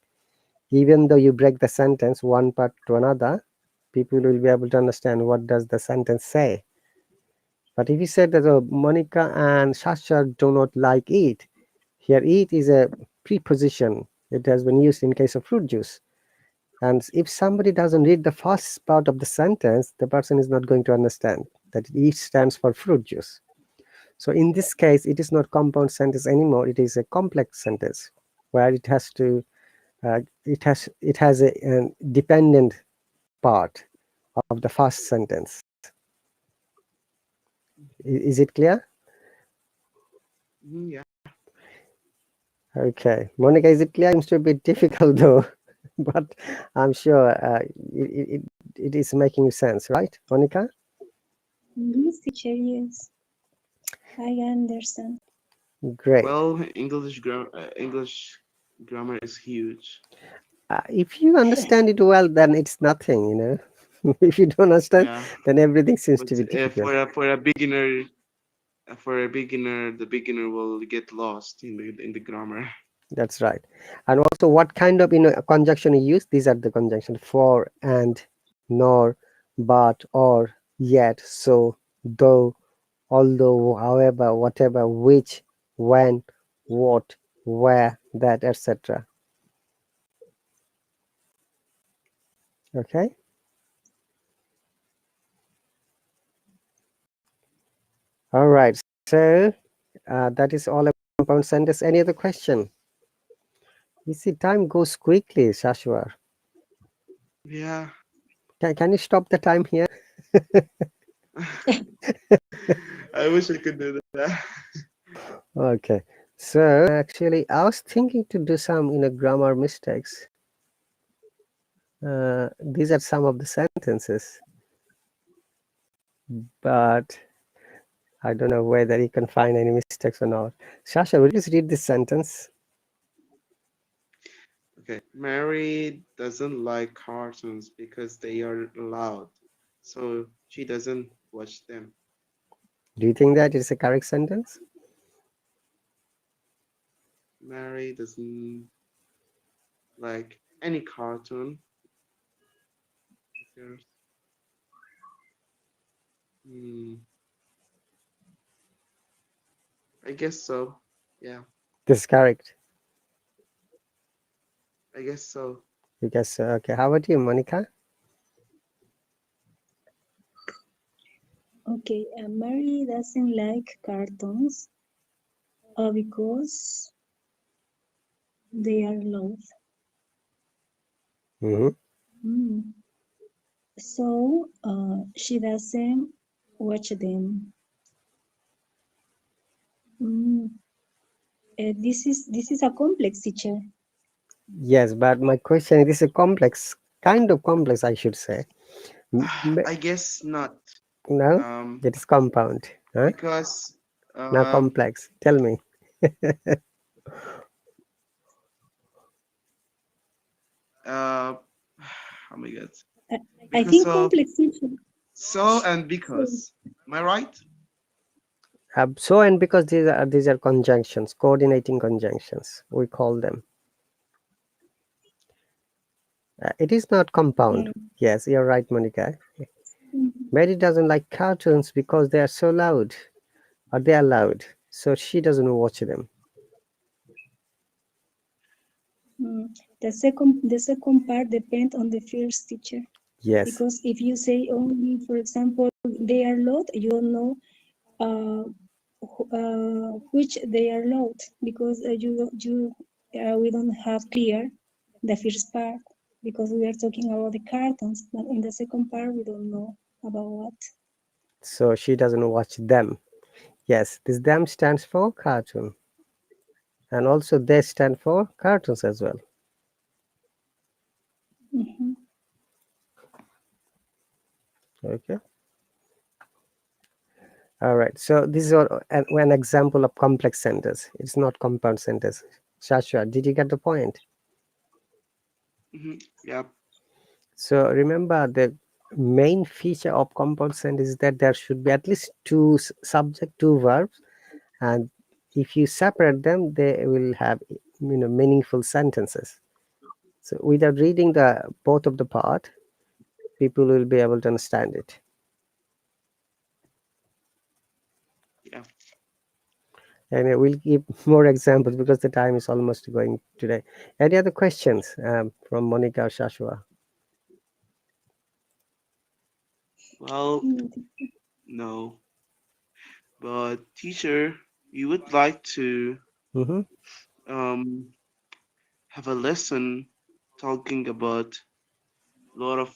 Even though you break the sentence one part to another, people will be able to understand what does the sentence say. But if you said that Monica and Sasha do not like it, here it is a preposition. It has been used in case of fruit juice. And if somebody doesn't read the first part of the sentence, the person is not going to understand that it stands for fruit juice. So in this case, it is not compound sentence anymore. It is a complex sentence where it has a dependent part of the first sentence. Is it clear? Yeah. Okay, Monica, is it clear? It seems to be difficult though, but I'm sure it is making sense, right, Monica? Yes, teacher, yes. I understand. Great. Well, English grammar is huge. If you understand it well, then it's nothing, you know. If you don't understand, Yeah, then everything seems to but be difficult. for a beginner, the beginner will get lost in the grammar. That's right. And also, what kind of conjunction you use? These are the conjunction: for, and, nor, but, or, yet, so, though, although, however, whatever, which, when, what, where, that, etc. Okay. All right. So that is all about compound sentence. Any other question? You see, time goes quickly, Shashwar. Yeah. Can you stop the time here? I wish I could do that. Okay. So actually, I was thinking to do some, grammar mistakes. These are some of the sentences, but I don't know whether you can find any mistakes or not. Shasha, will you just read this sentence? Okay. Mary doesn't like cartoons because they are loud, so she doesn't watch them. Do you think that is a correct sentence? Mary doesn't like any cartoon because hmm, I guess so. Yeah, This is correct. I guess so. Because okay, how about you, Monica? Okay, Mary doesn't like cartoons because they are loud. Mm-hmm. Mm. So she doesn't watch them. Mm. This is a complex teacher. Yes, but my question it is a complex, kind of complex, I should say. I guess not. No, Um, it is compound. Huh? because Now um, complex. Tell me. uh, oh my God. I, I Because think of complex teacher. so and So, because. Am I right? So and because these are conjunctions, coordinating conjunctions, we call them. It is not compound. mm, Yes, you're right, Monica. mm, Mary doesn't like cartoons because they are so loud, or they are loud, so she doesn't watch them. mm. The second part depends on the first teacher. Yes. Because if you say only, for example, they are loud, you don't know uh, which they are loud because we don't have clear the first part because we are talking about the cartons, but in the second part we don't know about what. So she doesn't watch them. Yes, this them stands for cartoon, and also they stand for cartoons as well. Mhm. Okay. All right. So this is an example of complex sentence. It's not compound sentence. Shashua, did you get the point? Yeah. So remember, the main feature of compound sentence is that there should be at least two subject, two verbs, and if you separate them, they will have meaningful sentences. So without reading the both of the part, people will be able to understand it. Yeah. And we'll give more examples because the time is almost going today. Any other questions from Monica or Shashua? Well, no. But teacher, you would like to Mm-hmm. um have a lesson talking about a lot of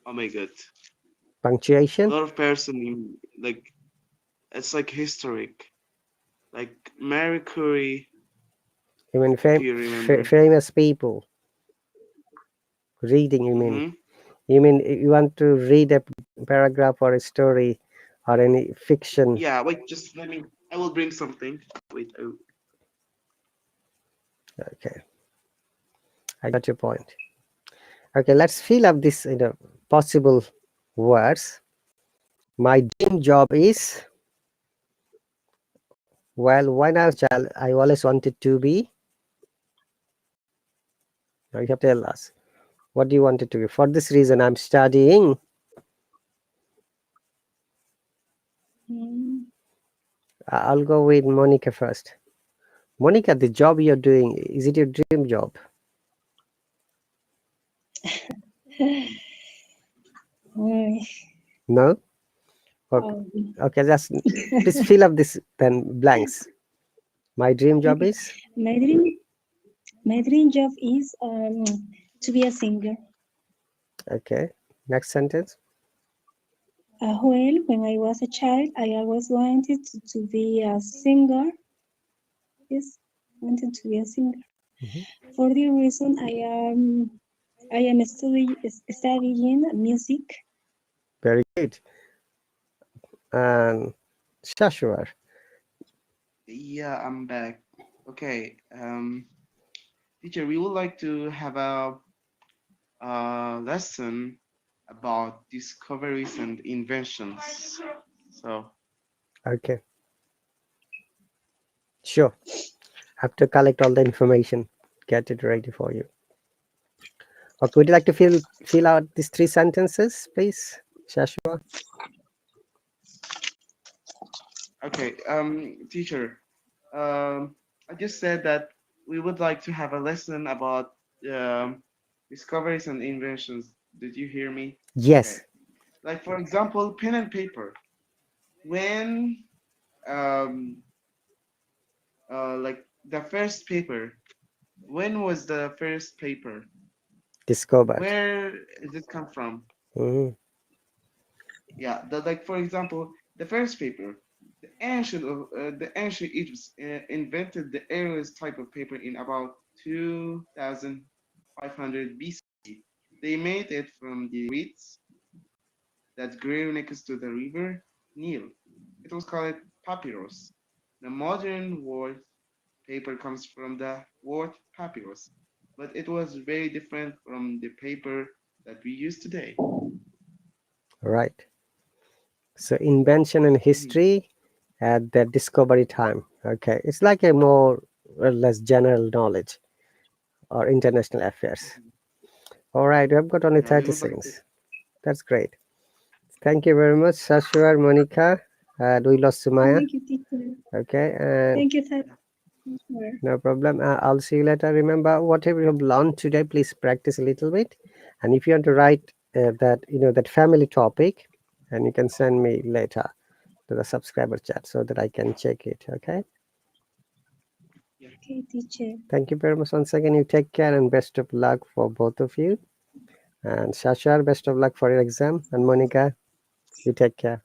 oh my god, a Punctuation? lot of person like it's like historic, like Marie Curie, You mean if you remember. famous people reading? You mean? Mm-hmm. You mean you want to read a paragraph or a story or any fiction? Yeah, wait, just let me. I will bring something. Wait. Oh, Okay, I got your point. Okay, let's fill up this possible words. My dream job is, well, when I was a child, I always wanted to be. Now you have to tell us what do you want it to be. For this reason, I'm studying. Mm. I'll go with Monica first. Monica, the job you're doing, is it your dream job? Mm. No? Okay, Um, okay, just please fill up this then blanks. My dream job okay. is? My dream, my dream job is to be a singer. Okay. Next sentence. Well, when I was a child, I always wanted to be a singer. Yes, wanted to be a singer. Mhm. For the reason I am studying music. Very good. And Shashwar. yeah, I'm back. Okay. Teacher, we would like to have a lesson about discoveries and inventions. So, Okay. Sure. Have to collect all the information. Get it ready for you. Okay. Would you like to fill out these three sentences, please, Shashwar? okay, teacher, I just said that we would like to have a lesson about um, discoveries and inventions. Did you hear me? Okay. Yes. Like for example, pen and paper. When um like the first paper, when was the first paper? Discovered. Where did it come from? Mhm. Yeah, like for example, the first paper, the ancient Egypts invented the earliest type of paper in about 2,500 BC. They made it from the reeds that grew next to the river Nile. It was called papyrus. The modern word paper comes from the word papyrus, but it was very different from the paper that we use today. Right. So invention and Mhm. history at the discovery time. Okay. It's like a more or less general knowledge or international affairs. Mhm. All right. We've got only Yeah, we 30 would like to. seconds. That's great. Thank you very much, Shashwar, Monica. We lost Sumaya. Thank you, teacher. Okay, and Thank you, Yeah. teacher. no problem. I'll see you later. Remember, whatever you have learned today, please practice a little bit. And if you want to write that, that family topic, and you can send me later to the subscriber chat so that I can check it. Okay. Yeah. Okay, teacher. Thank you very much once again. You take care and best of luck for both of you. And Shashwar, best of luck for your exam. And Monica, You take care.